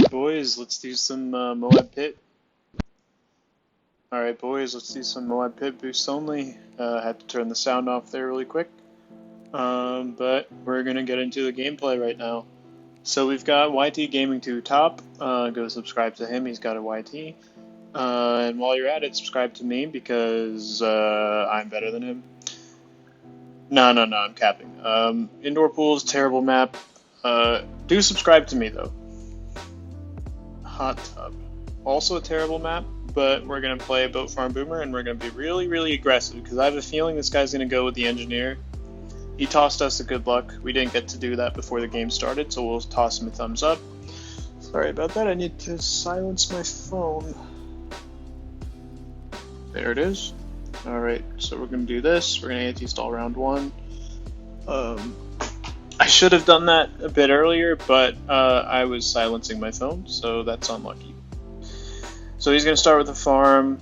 Boys, let's do some Moab Pit. Alright boys, let's do some Moab Pit boosts only. Had to turn the sound off there really quick. But we're going to get into the gameplay right now. So we've got YT Gaming 2 top. Go subscribe to him, he's got a YT. And while you're at it, subscribe to me because I'm better than him. No, I'm capping. Indoor pools, terrible map. Do subscribe to me though. Hot Tub. Also a terrible map, but we're going to play Boat Farm Boomer and we're going to be really aggressive because I have a feeling this guy's going to go with the engineer. He tossed us a good luck. We didn't get to do that before the game started, so we'll toss him a thumbs up. Sorry about that, I need to silence my phone. There it is. Alright, so we're going to do this. We're going to anti-stall round 1. I should have done that a bit earlier, but I was silencing my phone, so that's unlucky. So he's going to start with the farm.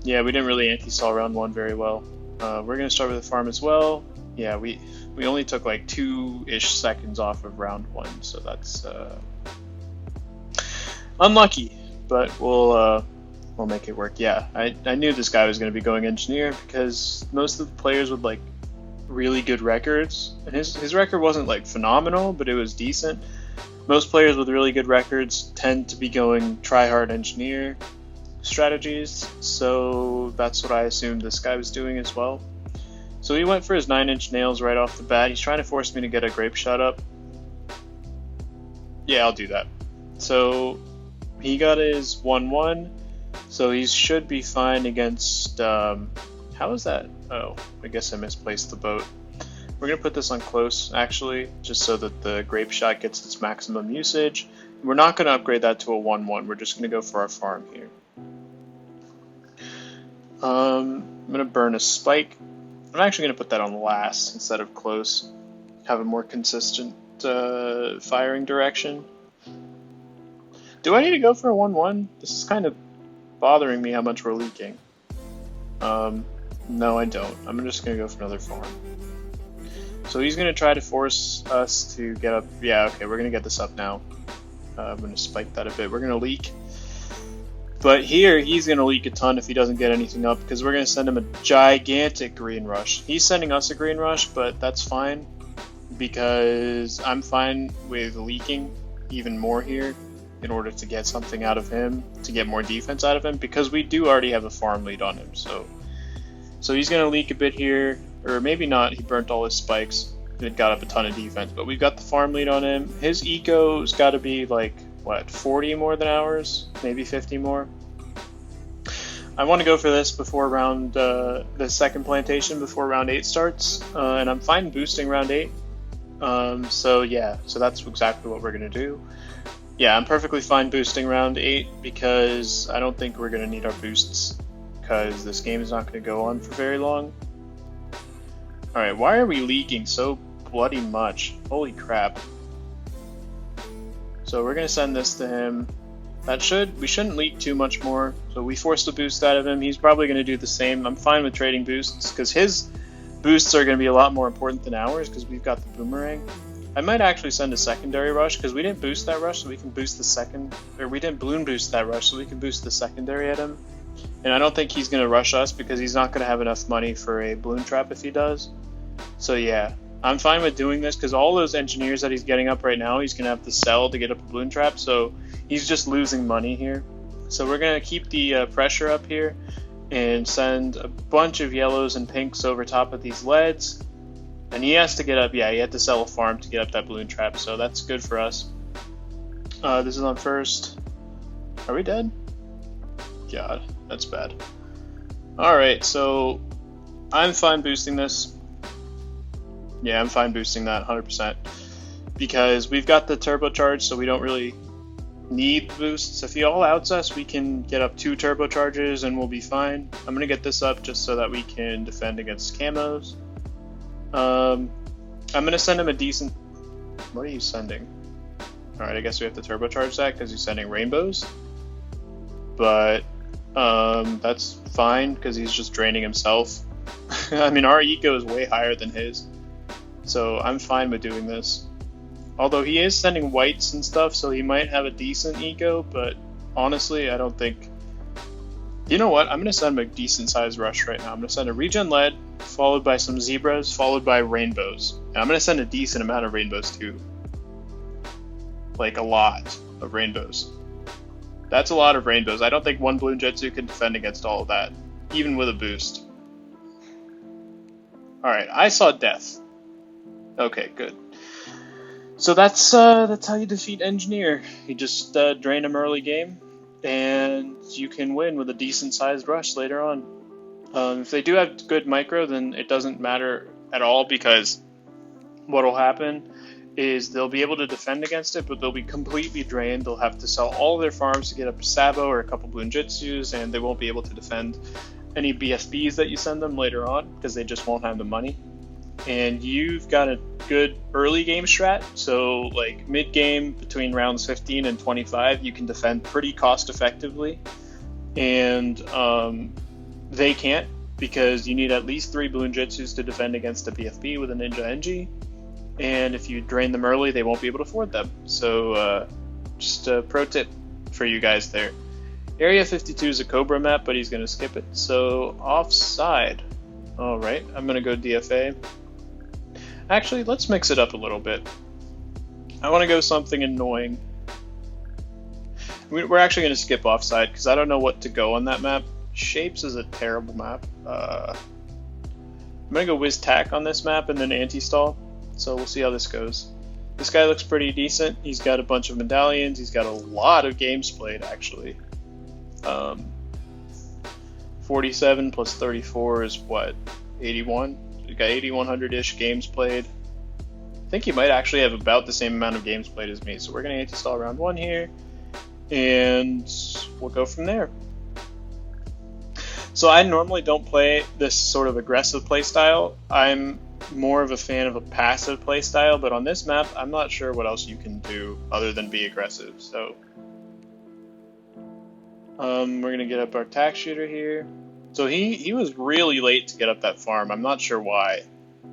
Yeah, we didn't really anti-stall round 1 very well. We're going to start with the farm as well. Yeah, we only took like 2-ish seconds off of round 1, so that's unlucky, but we'll make it work. Yeah, I knew this guy was going to be going engineer because most of the players with like really good records, and his record wasn't like phenomenal, but it was decent. Most players with really good records tend to be going try-hard engineer strategies, so that's what I assumed this guy was doing as well. So he went for his 9-inch nails right off the bat. He's trying to force me to get a grape shot up. Yeah, I'll do that. So he got his 1-1, so he should be fine against, how is that? Oh, I guess I misplaced the boat. We're going to put this on close, actually, just so that the grape shot gets its maximum usage. We're not going to upgrade that to a 1-1. We're just going to go for our farm here. I'm going to burn a spike. I'm actually going to put that on last instead of close. Have a more consistent firing direction. Do I need to go for a 1-1? This is kind of bothering me how much we're leaking. No, I don't. I'm just going to go for another farm. So he's going to try to force us to get up. Yeah, okay, we're going to get this up now. I'm going to spike that a bit. We're going to leak. But here, he's going to leak a ton if he doesn't get anything up, because we're going to send him a gigantic green rush. He's sending us a green rush, but that's fine, because I'm fine with leaking even more here in order to get something out of him, to get more defense out of him, because we do already have a farm lead on him. So he's going to leak a bit here, or maybe not. He burnt all his spikes. It got up a ton of defense, but we've got the farm lead on him. His eco's got to be like, what, 40 more than ours? Maybe 50 more? I want to go for this before round, the second plantation before round 8 starts, and I'm fine boosting round 8. So yeah, so that's exactly what we're going to do. Yeah, I'm perfectly fine boosting round 8 because I don't think we're going to need our boosts because this game is not going to go on for very long. Alright, why are we leaking so bloody much? Holy crap. So we're going to send this to him. We shouldn't leak too much more. So we forced a boost out of him. He's probably going to do the same. I'm fine with trading boosts because his boosts are going to be a lot more important than ours because we've got the boomerang. I might actually send a secondary rush because we didn't boost that rush, so we can boost the second, or we didn't balloon boost that rush, so we can boost the secondary at him. And I don't think he's going to rush us because he's not going to have enough money for a balloon trap if he does. So yeah, I'm fine with doing this because all those engineers that he's getting up right now, he's going to have to sell to get up a balloon trap, so he's just losing money here. So we're going to keep the pressure up here and send a bunch of yellows and pinks over top of these leads. And he has to get up, yeah, he had to sell a farm to get up that balloon trap, so that's good for us. This is on first. Are we dead? God, that's bad. Alright, so I'm fine boosting this. Yeah, I'm fine boosting that 100% because we've got the turbocharge, so we don't really need boosts. If he all outs us, we can get up 2 turbocharges and we'll be fine. I'm going to get this up just so that we can defend against camos. I'm going to send him a decent... What are you sending? Alright, I guess we have to turbocharge that because he's sending rainbows. But that's fine because he's just draining himself. I mean, our eco is way higher than his. So I'm fine with doing this. Although he is sending whites and stuff, so he might have a decent eco, but honestly, I don't think... You know what? I'm going to send him a decent sized rush right now. I'm going to send a regen lead, followed by some zebras, followed by rainbows. And I'm going to send a decent amount of rainbows too. Like a lot of rainbows. That's a lot of rainbows. I don't think one Bloon Jetsu can defend against all of that, even with a boost. Alright, I saw death. Okay, good. So that's how you defeat Engineer. You just drain him early game, and you can win with a decent sized rush later on. If they do have good micro, then it doesn't matter at all, because what will happen is they'll be able to defend against it, but they'll be completely drained. They'll have to sell all of their farms to get up a Sabo or a couple Bloon Jitsus, and they won't be able to defend any BSBs that you send them later on, because they just won't have the money. And you've got a good early game strat, so like mid game between rounds 15 and 25, you can defend pretty cost effectively, and they can't, because you need at least 3 Bloon Jitsus to defend against a BFB with a Ninja NG, and if you drain them early, they won't be able to afford them. So just a pro tip for you guys there. Area 52 is a Cobra map, but he's going to skip it, so offside. Alright, I'm going to go DFA. Actually, let's mix it up a little bit. I want to go something annoying. We're actually going to skip offside, because I don't know what to go on that map. Shapes is a terrible map. I'm going to go Wiz Tack on this map and then anti-stall. So we'll see how this goes. This guy looks pretty decent. He's got a bunch of medallions. He's got a lot of games played, actually. 47 plus 34 is what? 81? He's got 8,100-ish games played. I think he might actually have about the same amount of games played as me. So we're going to anti-stall round 1 here, and we'll go from there. So I normally don't play this sort of aggressive playstyle. I'm more of a fan of a passive playstyle, but on this map, I'm not sure what else you can do other than be aggressive. So we're going to get up our tack shooter here. So he was really late to get up that farm. I'm not sure why.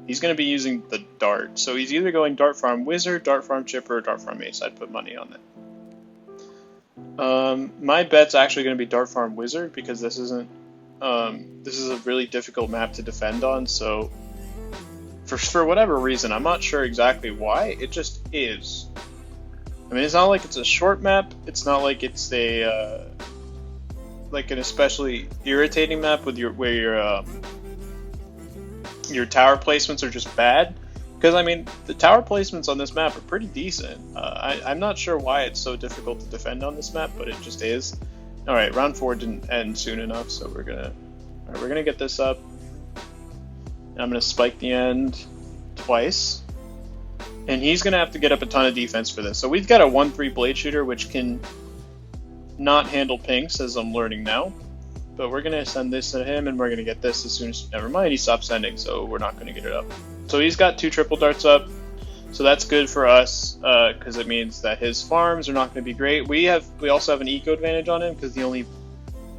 He's going to be using the dart. So he's either going dart farm wizard, dart farm chipper, or dart farm ace. I'd put money on that. My bet's actually going to be dart farm wizard, because this isn't this is a really difficult map to defend on. So for whatever reason, I'm not sure exactly why, it just is. I mean, it's not like it's a short map. It's not like it's a like an especially irritating map with where your tower placements are just bad. Because I mean, the tower placements on this map are pretty decent. I'm not sure why it's so difficult to defend on this map, but it just is. All right, round 4 didn't end soon enough, so we're gonna get this up. I'm gonna spike the end twice, and he's gonna have to get up a ton of defense for this. So we've got a 1-3 blade shooter, which can not handle pinks, as I'm learning now, but we're gonna send this to him, and we're gonna get this as soon as, never mind, he stopped sending, so we're not gonna get it up. So he's got 2 triple darts up, so that's good for us, because it means that his farms are not going to be great. We also have an eco advantage on him, because the only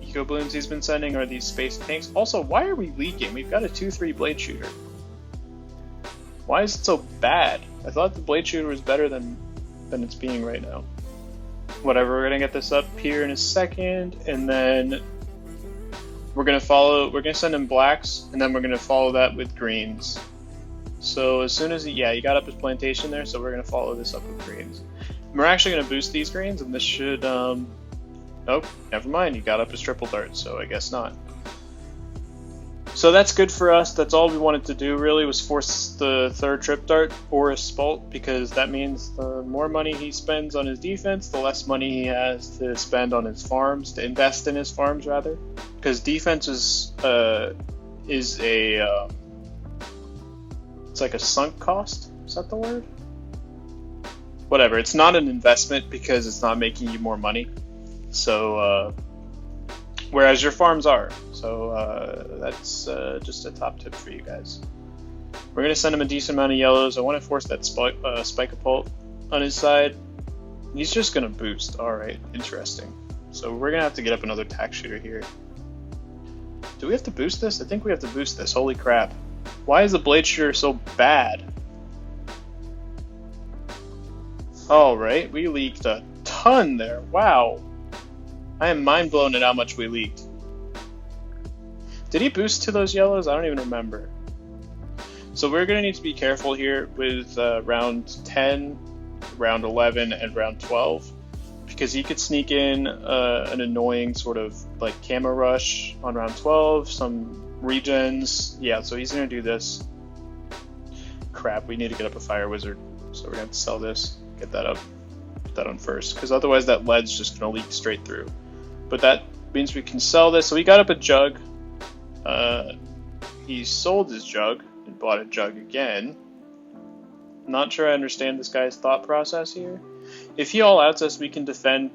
eco balloons he's been sending are these space tanks. Also, why are we leaking? We've got a 2-3 blade shooter. Why is it so bad? I thought the blade shooter was better than it's being right now. Whatever, we're going to get this up here in a second, and then we're going to send him blacks, and then we're going to follow that with greens. So as soon as he got up his plantation there, so we're going to follow this up with greens. And we're actually going to boost these greens, and this should, oh, never mind, he got up his triple dart, so I guess not. So that's good for us. That's all we wanted to do, really, was force the 3rd trip dart or a spalt, because that means the more money he spends on his defense, the less money he has to spend on his farms, to invest in his farms, rather. Because defense is it's like a sunk cost. Is that the word? Whatever. It's not an investment, because it's not making you more money. So, whereas your farms are. So that's just a top tip for you guys. We're going to send him a decent amount of yellows. I want to force that Spike-a-Pult on his side. He's just going to boost. Alright, interesting. So we're going to have to get up another tack shooter here. Do we have to boost this? I think we have to boost this. Holy crap. Why is the blade shooter so bad? Alright, we leaked a ton there. Wow. I am mind blown at how much we leaked. Did he boost to those yellows? I don't even remember. So we're going to need to be careful here with round 10, round 11, and round 12. Because he could sneak in an annoying sort of like camo rush on round 12, some regens. Yeah, so he's going to do this. Crap, we need to get up a fire wizard. So we're going to have to sell this, get that up, put that on first. Because otherwise that lead's just going to leak straight through. But that means we can sell this. So we got up a jug. He sold his jug and bought a jug again. Not sure I understand this guy's thought process here. If he all outs us, we can defend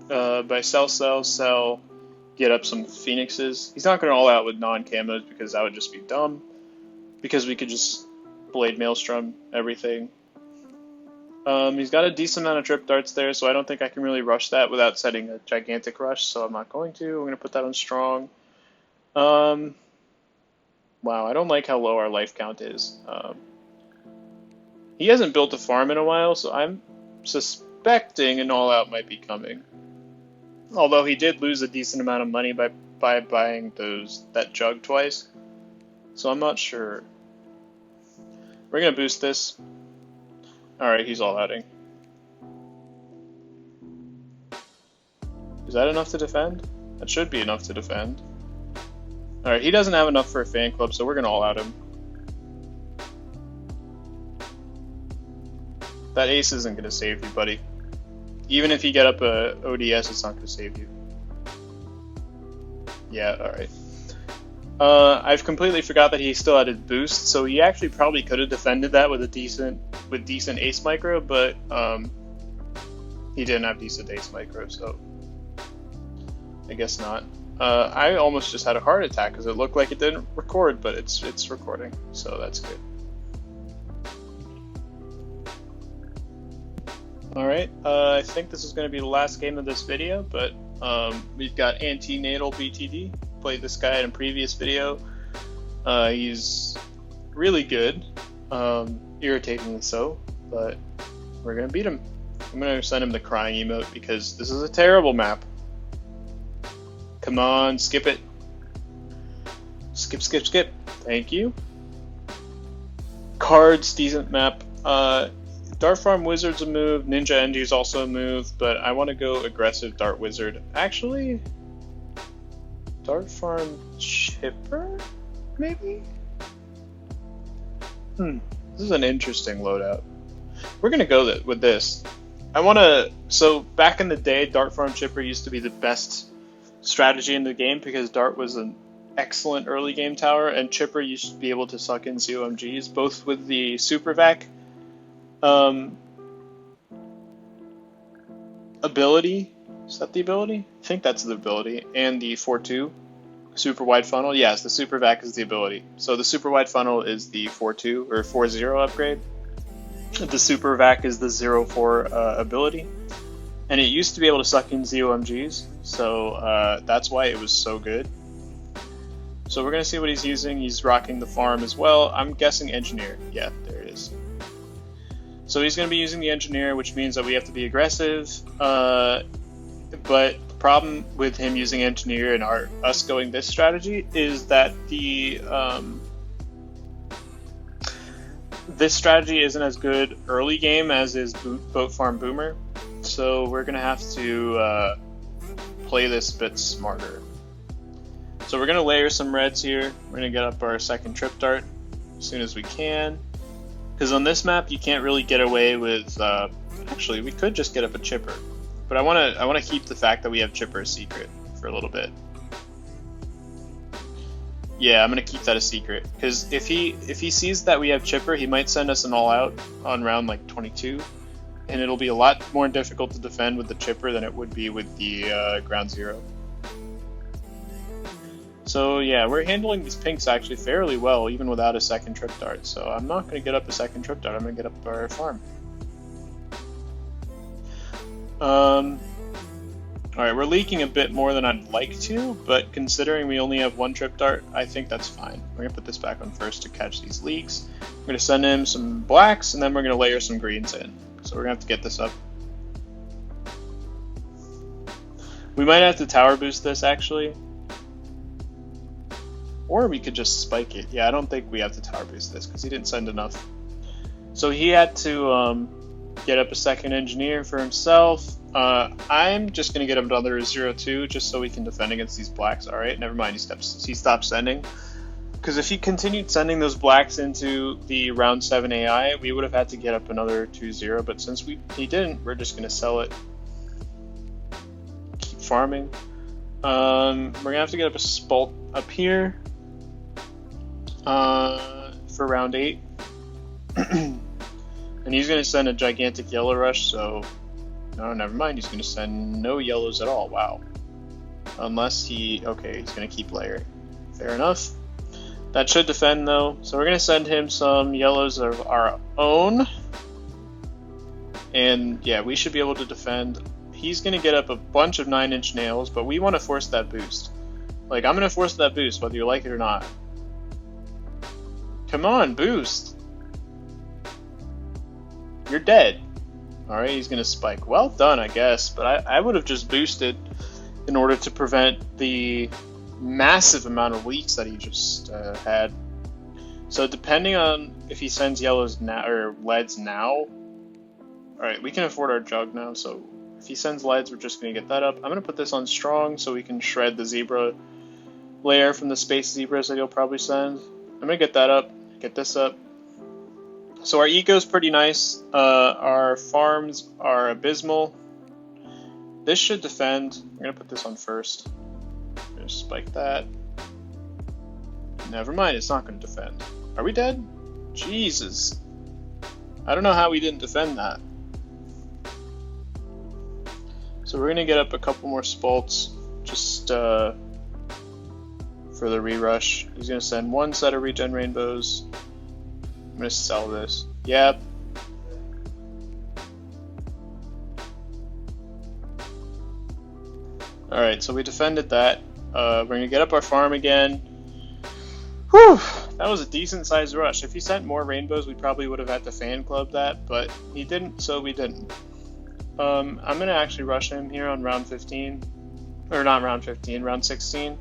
by sell, get up some phoenixes. He's not going to all out with non-camos because that would just be dumb. Because we could just blade maelstrom everything. He's got a decent amount of trip darts there, so I don't think I can really rush that without setting a gigantic rush, so I'm not going to. I'm going to put that on strong. Wow, I don't like how low our life count is. He hasn't built a farm in a while, so I'm suspecting an all-out might be coming. Although he did lose a decent amount of money by buying that jug twice. So I'm not sure. We're going to boost this. Alright, he's all-outing. Is that enough to defend? That should be enough to defend. Alright, he doesn't have enough for a fan club, so we're going to all-out him. That ace isn't going to save you, buddy. Even if you get up a ODS, it's not going to save you. Yeah, alright. I've completely forgot that he still had his boost, so he actually probably could have defended that with decent ace micro, but he didn't have decent ace micro, so I guess not. I almost just had a heart attack because it looked like it didn't record, but it's recording, so that's good. Alright, I think this is going to be the last game of this video, but we've got Antinatal BTD. Played this guy in a previous video. He's really good, irritatingly so, but we're going to beat him. I'm going to send him the crying emote because this is a terrible map. Come on, skip it. Skip, skip, skip. Thank you. Cards, decent map. Dart Farm Wizard's a move, Ninja Engi's also a move, but I want to go aggressive Dart Wizard. Actually, Dart Farm Chipper, maybe? This is an interesting loadout. We're going to go with this. So back in the day, Dart Farm Chipper used to be the best strategy in the game because Dart was an excellent early game tower, and Chipper used to be able to suck in COMGs, both with the Super Vac ability. Is that the ability? I think that's the ability. And the 4-2 super wide funnel. Yes, the Super Vac is the ability. So the super wide funnel is the 4-2 or 4-0 upgrade. The Super Vac is the 0-4 ability. And it used to be able to suck in ZOMGs, so that's why it was so good. So we're going to see what he's using. He's rocking the farm as well. I'm guessing Engineer. Yeah, there it is. So he's going to be using the Engineer, which means that we have to be aggressive. But the problem with him using Engineer and us going this strategy is that this strategy isn't as good early game as is Boat Farm Boomer. So we're going to have to play this a bit smarter. So we're going to layer some reds here. We're going to get up our second trip dart as soon as we can. Because on this map, you can't really get away with... actually, we could just get up a Chipper. But I want to keep the fact that we have Chipper a secret for a little bit. Yeah, I'm going to keep that a secret. Because if he sees that we have Chipper, he might send us an all-out on round like 22. And it'll be a lot more difficult to defend with the Chipper than it would be with the ground zero. So yeah, we're handling these pinks actually fairly well, even without a second trip dart. So I'm not going to get up a second trip dart, I'm going to get up our farm. Alright, we're leaking a bit more than I'd like to, but considering we only have one trip dart, I think that's fine. We're going to put this back on first to catch these leaks. We're going to send him some blacks, and then we're going to layer some greens in. So we're gonna have to get this up. We might have to tower boost this actually. Or we could just spike it. Yeah, I don't think we have to tower boost this because he didn't send enough. So he had to get up a second engineer for himself. I'm just going to get him another 0-2 just so we can defend against these blacks. Alright, never mind, he stopped sending. Because if he continued sending those blacks into the round 7 AI, we would have had to get up another 2-0. But since he didn't, we're just going to sell it. Keep farming. We're going to have to get up a Spalt up here for round 8. And he's going to send a gigantic yellow rush, so... No, never mind, he's going to send no yellows at all, wow. Unless okay, he's going to keep layering. Fair enough. That should defend, though, so we're going to send him some yellows of our own. And, yeah, we should be able to defend. He's going to get up a bunch of 9-inch nails, but we want to force that boost. Like, I'm going to force that boost, whether you like it or not. Come on, boost! You're dead. Alright, he's going to spike. Well done, I guess, but I would have just boosted in order to prevent the massive amount of leaks that he just had. So depending on if he sends yellows now, or leads now... Alright, we can afford our jug now, so if he sends leads, we're just going to get that up. I'm going to put this on strong so we can shred the zebra layer from the space zebras that he'll probably send. I'm going to get that up, get this up. So our eco's pretty nice, our farms are abysmal. This should defend. I'm going to put this on first. I'm going to spike that. Never mind, it's not going to defend. Are we dead? Jesus. I don't know how we didn't defend that. So we're going to get up a couple more spalts just for the re-rush. He's going to send one set of regen rainbows. I'm going to sell this. Yep. Alright, so we defended that. We're going to get up our farm again. Whew! That was a decent sized rush. If he sent more rainbows, we probably would have had to fan club that, but he didn't, so we didn't. I'm going to actually rush him here on round 15. Or not round 15, round 16.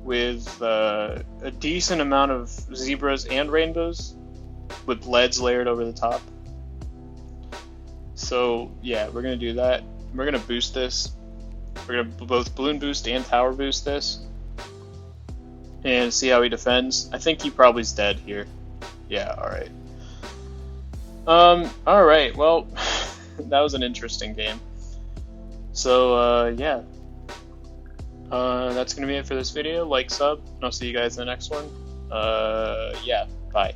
With a decent amount of zebras and rainbows. With leads layered over the top. So yeah, we're gonna do that. We're gonna boost this. We're gonna both balloon boost and tower boost this. And see how he defends. I think he probably's dead here. Yeah, alright. Alright, well, that was an interesting game. So, yeah. That's gonna be it for this video. Like, sub, and I'll see you guys in the next one. Yeah, bye.